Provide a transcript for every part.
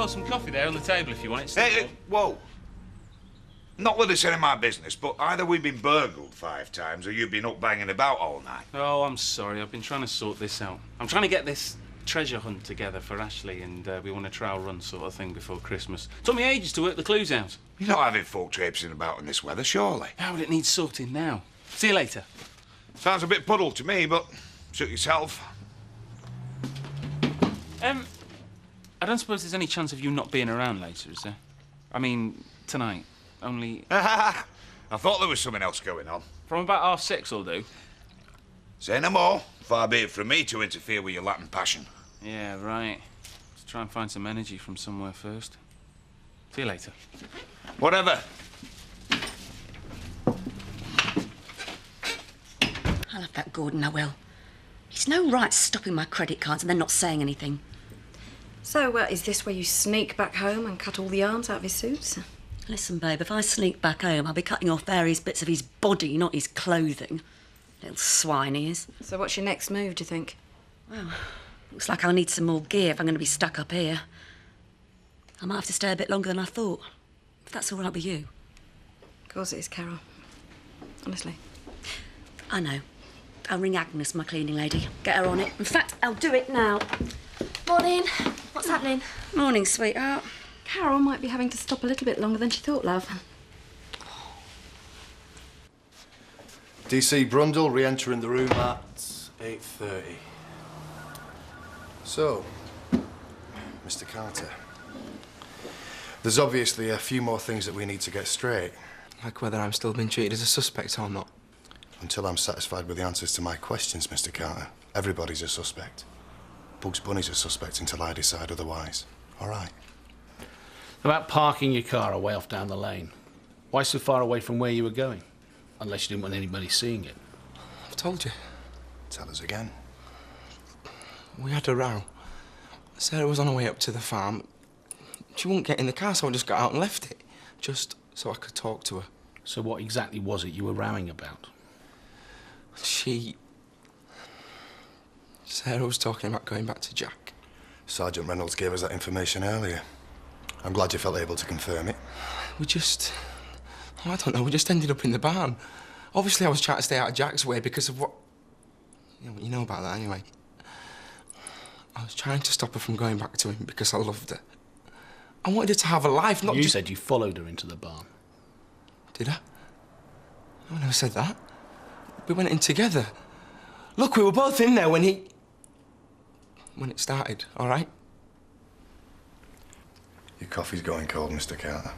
well, some coffee there on the table if you want it. Hey, whoa. Not that it's any of my business, but either we've been burgled 5 times or you've been up banging about all night. Oh, I'm sorry. I've been trying to sort this out. I'm trying to get this treasure hunt together for Ashley, and we want a trial run sort of thing before Christmas. Took me ages to work the clues out. You're not having folk traipsing about in this weather, surely? How would it need sorting now? See you later. Sounds a bit puddled to me, but suit yourself. I don't suppose there's any chance of you not being around later, is there? I mean, tonight. Only... I thought there was something else going on. From about 6:30 will do. Say no more. Far be it from me to interfere with your Latin passion. Yeah, right. Let's try and find some energy from somewhere first. See you later. Whatever. I love that Gordon, I will. He's no right stopping my credit cards and then not saying anything. So, is this where you sneak back home and cut all the arms out of his suits? Listen, babe, if I sneak back home, I'll be cutting off various bits of his body, not his clothing. Little swine he is. So what's your next move, do you think? Well, looks like I'll need some more gear if I'm going to be stuck up here. I might have to stay a bit longer than I thought, if that's all right with you. Of course it is, Carol. Honestly. I know. I'll ring Agnes, my cleaning lady. Get her on it. In fact, I'll do it now. Morning. What's happening? Morning, sweetheart. Carol might be having to stop a little bit longer than she thought, love. DC Brundle re-entering the room at 8:30. So, Mr. Carter, there's obviously a few more things that we need to get straight. Like whether I'm still being treated as a suspect or not. Until I'm satisfied with the answers to my questions, Mr. Carter, everybody's a suspect. Bugs Bunny's a suspect until I decide otherwise. All right? About parking your car away off down the lane. Why so far away from where you were going? Unless you didn't want anybody seeing it. I've told you. Tell us again. We had a row. Sarah was on her way up to the farm. She wouldn't get in the car, so I just got out and left it. Just so I could talk to her. So what exactly was it you were rowing about? Sarah was talking about going back to Jack. Sergeant Reynolds gave us that information earlier. I'm glad you felt able to confirm it. We just... Oh, I don't know, we just ended up in the barn. Obviously, I was trying to stay out of Jack's way because of what... You know about that anyway. I was trying to stop her from going back to him because I loved her. I wanted her to have a life, not You said you followed her into the barn. Did I? No, I never said that. We went in together. Look, we were both in there when it started, all right? Your coffee's going cold, Mr. Carter.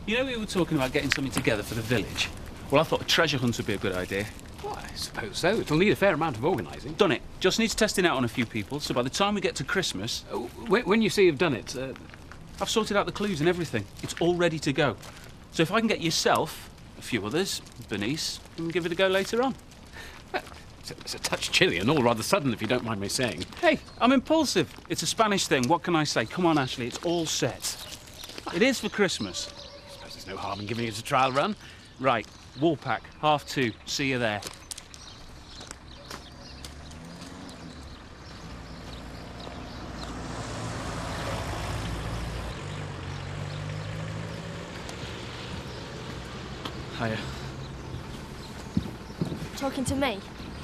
You know, we were talking about getting something together for the village. Well, I thought a treasure hunt would be a good idea. Well, I suppose so. It'll need a fair amount of organising. Done it. Just needs testing out on a few people, so by the time we get to Christmas... When you say you've done it... I've sorted out the clues and everything. It's all ready to go. So if I can get yourself, a few others, Bernice, we can give it a go later on. Well, it's a touch chilly and all rather sudden, if you don't mind me saying. Hey, I'm impulsive. It's a Spanish thing. What can I say? Come on, Ashley, it's all set. It is for Christmas. I suppose there's no harm in giving it a trial run. Right, Woolpack, 2:30. See you there. Hiya. Talking to me?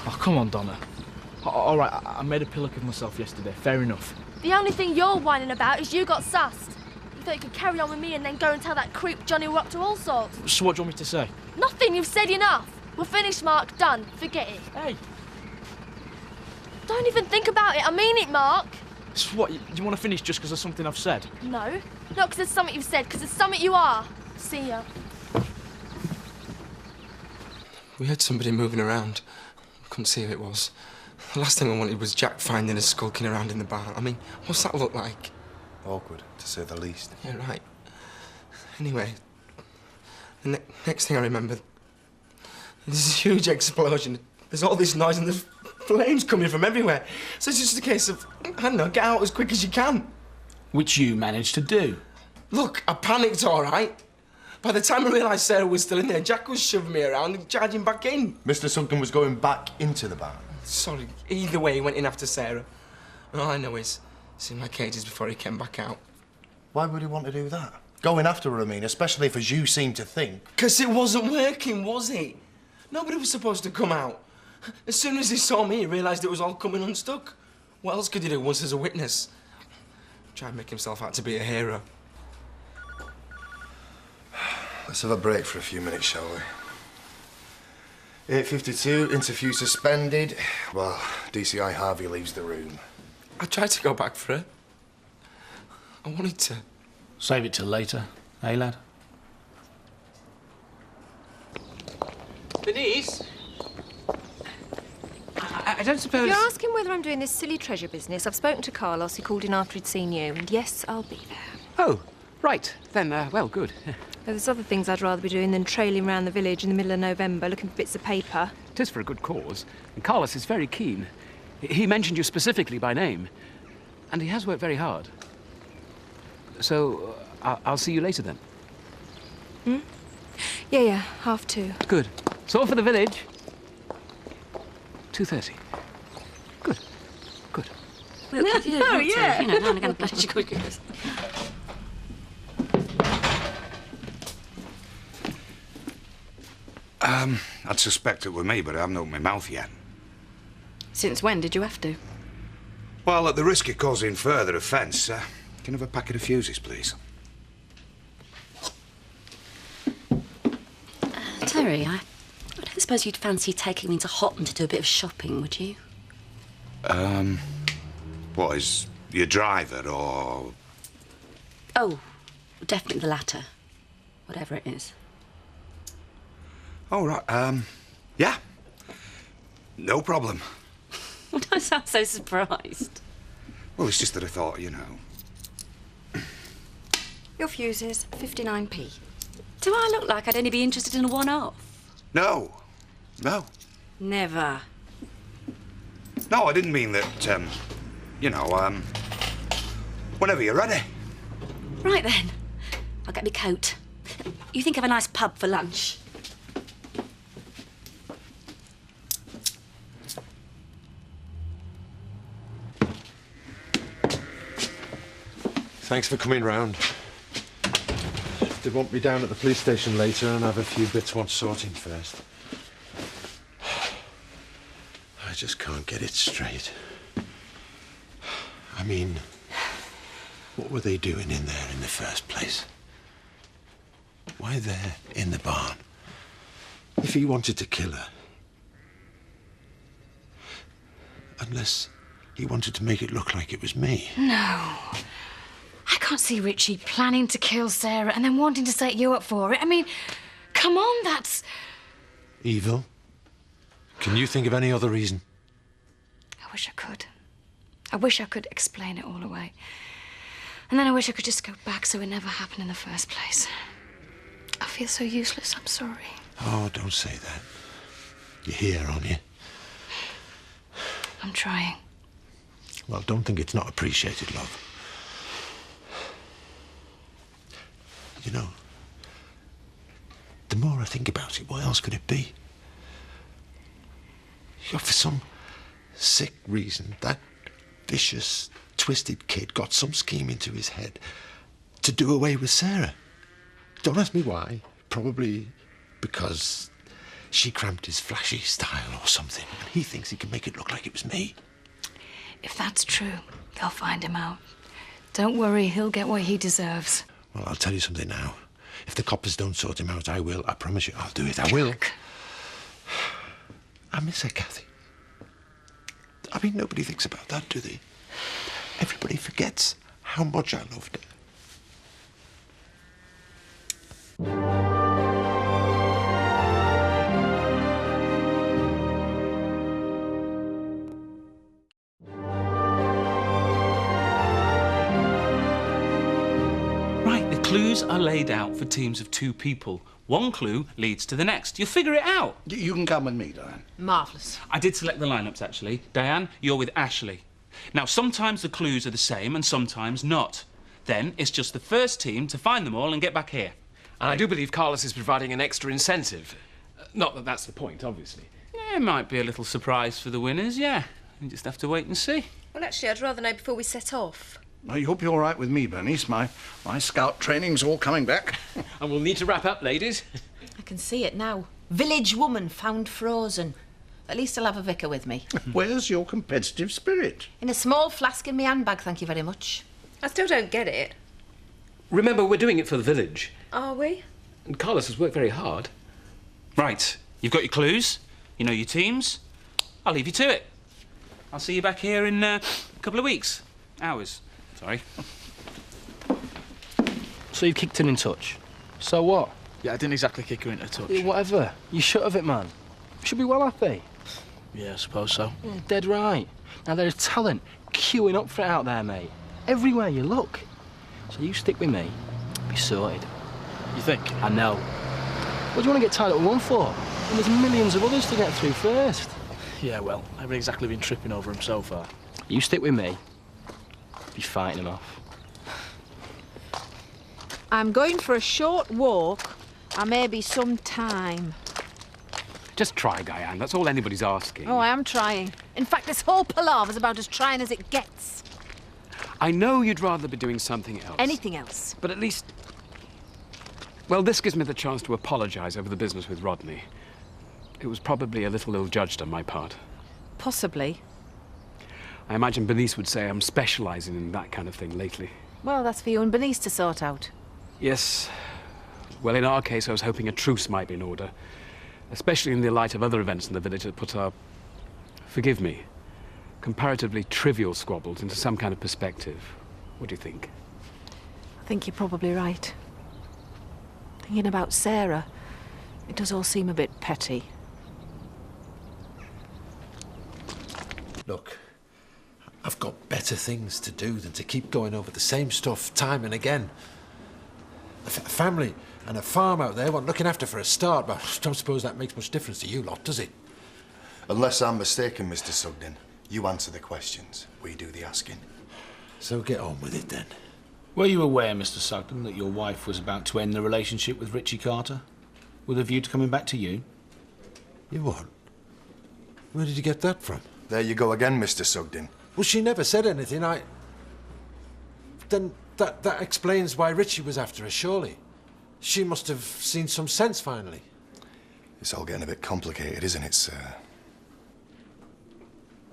Oh, come on, Donna. All right, I made a pillock of myself yesterday. Fair enough. The only thing you're whining about is you got sussed. You thought you could carry on with me and then go and tell that creep Johnny we're up to all sorts. So what do you want me to say? Nothing, you've said enough. We're finished, Mark. Done. Forget it. Hey. Don't even think about it. I mean it, Mark. So what, you want to finish just because of something I've said? No. Not because it's something you've said, because it's something you are. See ya. We heard somebody moving around. Couldn't see who it was. The last thing I wanted was Jack finding us skulking around in the barn. I mean, what's that look like? Awkward, to say the least. Yeah, right. Anyway, the next thing I remember, there's this huge explosion. There's all this noise and there's flames coming from everywhere. So it's just a case of, I don't know, get out as quick as you can. Which you managed to do. Look, I panicked, all right. By the time I realised Sarah was still in there, Jack was shoving me around and charging back in. Mr. Sugden was going back into the barn. Sorry, either way, he went in after Sarah. And all I know is, seen my cages before he came back out. Why would he want to do that? Going after her, I mean, especially if, as you seem to think... Because it wasn't working, was it? Nobody was supposed to come out. As soon as he saw me, he realised it was all coming unstuck. What else could he do once there's a witness? Try and make himself out to be a hero. Let's have a break for a few minutes, shall we? 8:52, interview suspended. Well, DCI Harvey leaves the room. I tried to go back for her. I wanted to. Save it till later, eh, lad? Denise? I don't suppose... You're asking whether I'm doing this silly treasure business. I've spoken to Carlos. He called in after he'd seen you. And yes, I'll be there. Oh, right. Then, well, good. There's other things I'd rather be doing than trailing around the village in the middle of November looking for bits of paper. It is for a good cause. And Carlos is very keen. He mentioned you specifically by name. And he has worked very hard. So, I'll see you later then. Hmm? Yeah, 2:30. Good. So off for the village. 2:30. Good. Well, No, you don't want yeah. to, you know, now and again, pleasure cookers. I'd suspect it were me, but I haven't opened my mouth yet. Since when did you have to? Well, at the risk of causing further offence, can I have a packet of fuses, please? Terry, I don't suppose you'd fancy taking me to Houghton to do a bit of shopping, would you? What, is your driver, or...? Oh, definitely the latter. Whatever it is. Oh, right, yeah. No problem. Don't sound so surprised. Well, it's just that I thought, you know... Your fuses, 59p. Do I look like I'd only be interested in a one-off? No. Never. No, I didn't mean that, you know, whenever you're ready. Right then. I'll get me coat. You think of a nice pub for lunch? Thanks for coming round. They want me down at the police station later and have a few bits want sorting first. I just can't get it straight. I mean, what were they doing in there in the first place? Why there in the barn? If he wanted to kill her. Unless he wanted to make it look like it was me. No. I can't see Richie planning to kill Sarah and then wanting to set you up for it. I mean, come on, that's... Evil? Can you think of any other reason? I wish I could. I wish I could explain it all away. And then I wish I could just go back so it never happened in the first place. I feel so useless, I'm sorry. Oh, don't say that. You're here, aren't you? I'm trying. Well, don't think it's not appreciated, love. You know, the more I think about it, what else could it be? You know, for some sick reason, that vicious, twisted kid got some scheme into his head to do away with Sarah. Don't ask me why. Probably because she cramped his flashy style or something, and he thinks he can make it look like it was me. If that's true, they'll find him out. Don't worry, he'll get what he deserves. Well, I'll tell you something now. If the coppers don't sort him out, I will. I promise you, I'll do it. I will. I miss her, Kathy. I mean, nobody thinks about that, do they? Everybody forgets how much I loved her. Right, the clues are laid out for teams of 2 people. One clue leads to the next. You'll figure it out. You can come with me, Diane. Marvellous. I did select the lineups, actually. Diane, you're with Ashley. Now, sometimes the clues are the same and sometimes not. Then it's just the first team to find them all and get back here. And I do believe Carlos is providing an extra incentive. Not that that's the point, obviously. Yeah, it might be a little surprise for the winners, yeah. You just have to wait and see. Well, actually, I'd rather know before we set off. I hope you're all right with me, Bernice. My scout training's all coming back. And we'll need to wrap up, ladies. I can see it now. Village woman found frozen. At least I'll have a vicar with me. Where's your competitive spirit? In a small flask in my handbag, thank you very much. I still don't get it. Remember, we're doing it for the village. Are we? And Carlos has worked very hard. Right, you've got your clues, you know your teams. I'll leave you to it. I'll see you back here in a couple of weeks. Hours, sorry. So you kicked her in touch. So what? Yeah, I didn't exactly kick her into touch. Yeah, whatever. You shut of it, man. You should be well happy. Yeah, I suppose so. Yeah, dead right. Now, there's talent queuing up for it out there, mate. Everywhere you look. So you stick with me, be sorted. You think? I know. What do you want to get tied up with one for? And there's millions of others to get through first. Yeah, well, I haven't exactly been tripping over him so far. You stick with me, be fighting him off. I'm going for a short walk. I may be some time. Just try, Diane. That's all anybody's asking. Oh, I am trying. In fact, this whole palaver's about as trying as it gets. I know you'd rather be doing something else. Anything else. But at least... Well, this gives me the chance to apologise over the business with Rodney. It was probably a little ill-judged on my part. Possibly. I imagine Bernice would say I'm specialising in that kind of thing lately. Well, that's for you and Bernice to sort out. Yes. Well, in our case, I was hoping a truce might be in order. Especially in the light of other events in the village that put our... Forgive me. Comparatively trivial squabbles into some kind of perspective. What do you think? I think you're probably right. Thinking about Sarah, it does all seem a bit petty. Look, I've got better things to do than to keep going over the same stuff time and again. A family and a farm out there want looking after for a start, but I don't suppose that makes much difference to you lot, does it? Unless I'm mistaken, Mr. Sugden, you answer the questions, we do the asking. So get on with it then. Were you aware, Mr. Sugden, that your wife was about to end the relationship with Richie Carter? With a view to coming back to you? You what? Where did you get that from? There you go again, Mr. Sugden. Well, she never said anything. Then that explains why Richie was after her, surely. She must have seen some sense finally. It's all getting a bit complicated, isn't it, sir?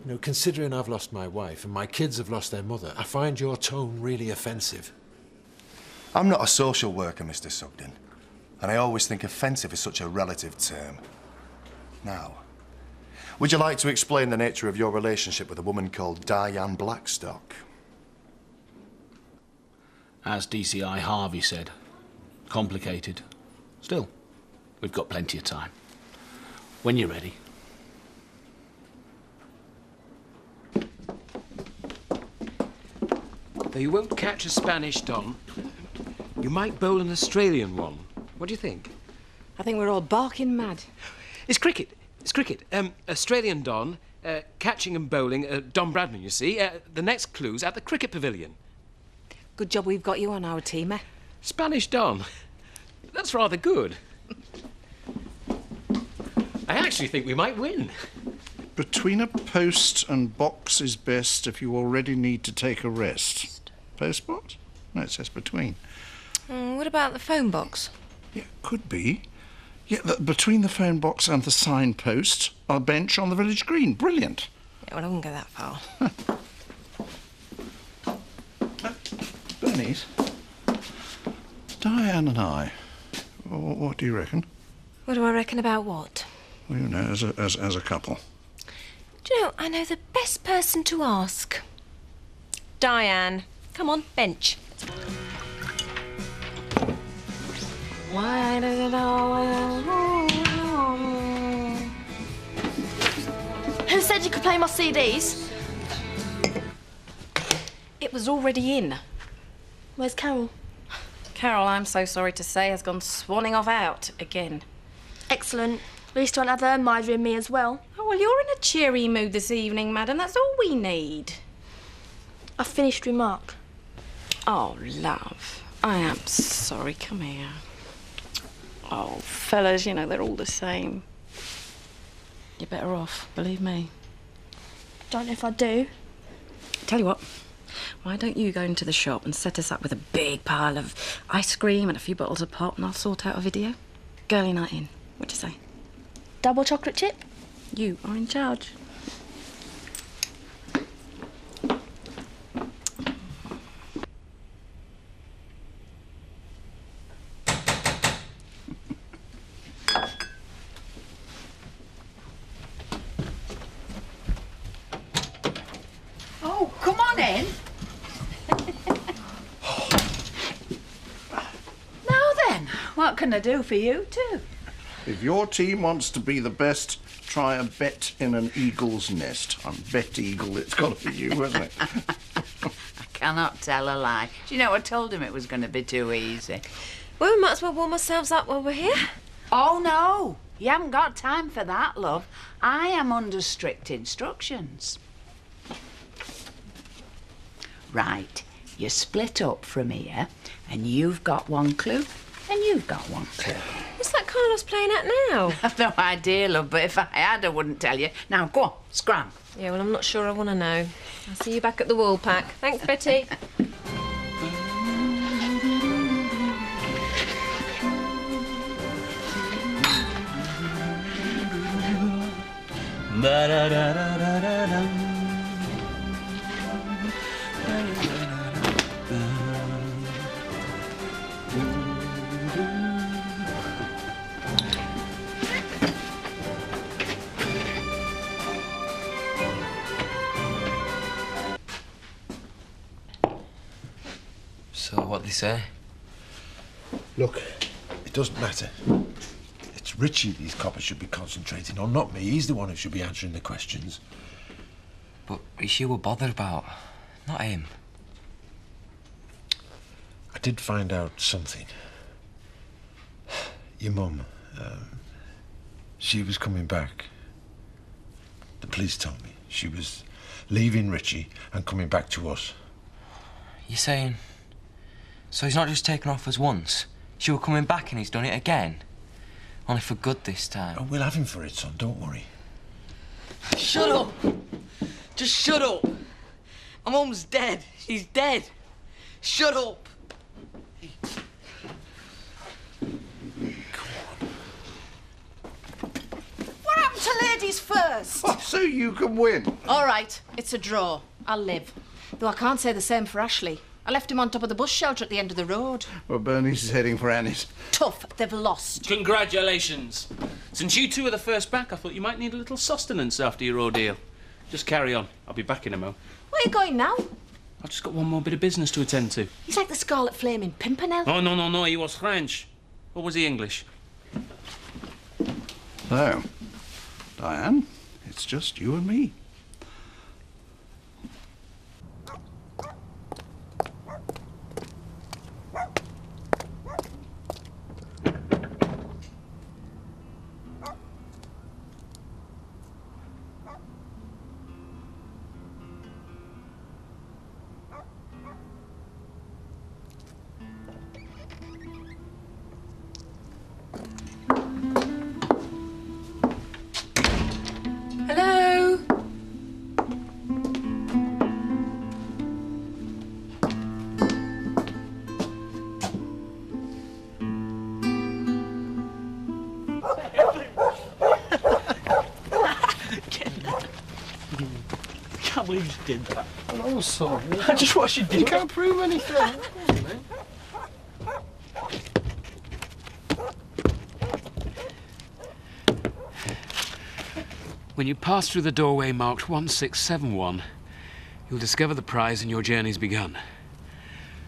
You know, considering I've lost my wife and my kids have lost their mother, I find your tone really offensive. I'm not a social worker, Mr. Sugden, and I always think offensive is such a relative term. Now, would you like to explain the nature of your relationship with a woman called Diane Blackstock? As DCI Harvey said, complicated. Still, we've got plenty of time. When you're ready. Though you won't catch a Spanish Don, you might bowl an Australian one. What do you think? I think we're all barking mad. It's cricket. It's cricket. Australian Don, catching and bowling, Don Bradman, you see. The next clue's at the cricket pavilion. Good job we've got you on our team, eh? Spanish Don. That's rather good. I actually think we might win. Between a post and box is best if you already need to take a rest. Post box? No, it says between. What about the phone box? Yeah, could be. Yeah, between the phone box and the signpost, a bench on the village green. Brilliant. Yeah, well, I wouldn't go that far. Bernice, Diane and I, what do you reckon? What do I reckon about what? Well, you know, as a couple. Do you know, I know the best person to ask. Diane. Come on, bench. Why does it always... Who said you could play my CDs? It was already in. Where's Carol? Carol, I'm so sorry to say, has gone swanning off out again. Excellent. At least don't have her admiring me as well. Oh, well, you're in a cheery mood this evening, madam. That's all we need. I finished with Mark. Oh, love. I am sorry. Come here. Oh, fellas, you know, they're all the same. You're better off, believe me. Don't know if I do. Tell you what, why don't you go into the shop and set us up with a big pile of ice cream and a few bottles of pop, and I'll sort out a video? Girly night in. What do you say? Double chocolate chip? You are in charge. Oh, come on in. Now then, what can I do for you two? If your team wants to be the best, try a bet in an eagle's nest. I'm Bet Eagle, it's got to be you, hasn't it? I cannot tell a lie. Do you know, I told him it was going to be too easy. Well, we might as well warm ourselves up while we're here. Oh, no. You haven't got time for that, love. I am under strict instructions. Right, you split up from here, and you've got one clue, and you've got one clue. What's that Carlos playing at now? I've no idea, love, but if I had, I wouldn't tell you. Now, go on, scram. Yeah, well, I'm not sure I want to know. I'll see you back at the wall pack. Thanks, Betty. So, what'd they say? Look, it doesn't matter. It's Richie these coppers should be concentrating on, not me. He's the one who should be answering the questions. But it's you we're bothered about, not him. I did find out something. Your mum, she was coming back. The police told me. She was leaving Richie and coming back to us. You're saying... So he's not just taken off us once? She were coming back and he's done it again? Only for good this time. Oh, we'll have him for it, son, don't worry. Shut up! Just shut up! My mum's dead. She's dead. Shut up! What happened to ladies first? Oh, so you can win. All right, it's a draw. I'll live. Though I can't say the same for Ashley. I left him on top of the bus shelter at the end of the road. Well, Bernice is heading for Annie's. Tough, they've lost. Congratulations. Since you two are the first back, I thought you might need a little sustenance after your ordeal. Just carry on. I'll be back in a mo. Where are you going now? I've just got one more bit of business to attend to. He's like the Scarlet Flame in Pimpernel. Oh, no, he was French. Or was he English? So, Diane, it's just you and me. Hello? I can't believe you did that. I'm sorry. I just watched you do it. You can't prove anything. When you pass through the doorway marked 1671, you'll discover the prize and your journey's begun.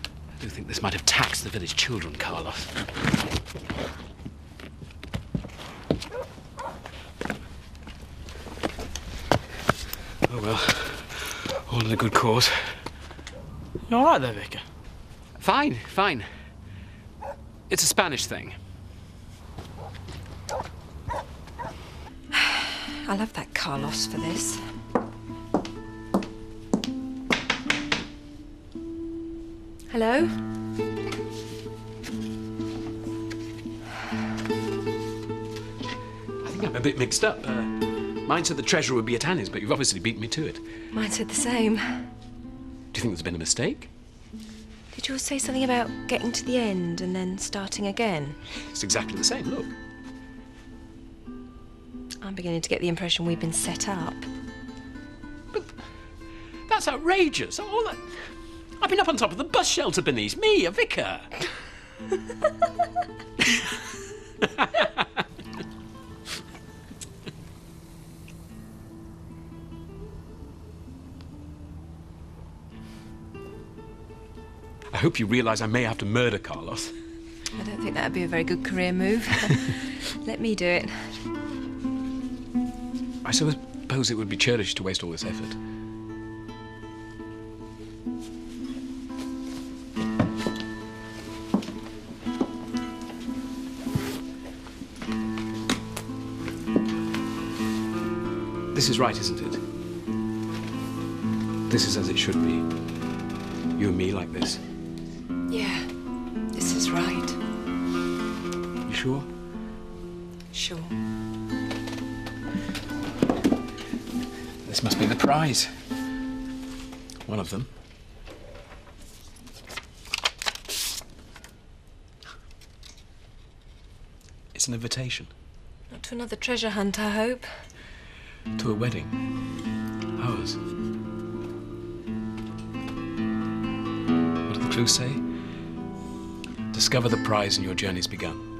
I do think this might have taxed the village children, Carlos. Oh well, all in a good cause. You all right there, Vicar? Fine, fine. It's a Spanish thing. I love that Carlos for this. Hello? I think I'm a bit mixed up. Mine said the treasure would be at Annie's, but you've obviously beaten me to it. Mine said the same. Do you think there's been a mistake? Did yours say something about getting to the end and then starting again? It's exactly the same, look. I'm beginning to get the impression we've been set up. That's outrageous. All that... I've been up on top of the bus shelter beneath me, a vicar. I hope you realise I may have to murder Carlos. I don't think that'd be a very good career move. Let me do it. I suppose it would be churlish to waste all this effort. This is right, isn't it? This is as it should be. You and me like this. Yeah, this is right. You sure? Sure. This must be the prize. One of them. It's an invitation. Not to another treasure hunt, I hope. To a wedding. Ours. What do the clues say? Discover the prize and your journey's begun.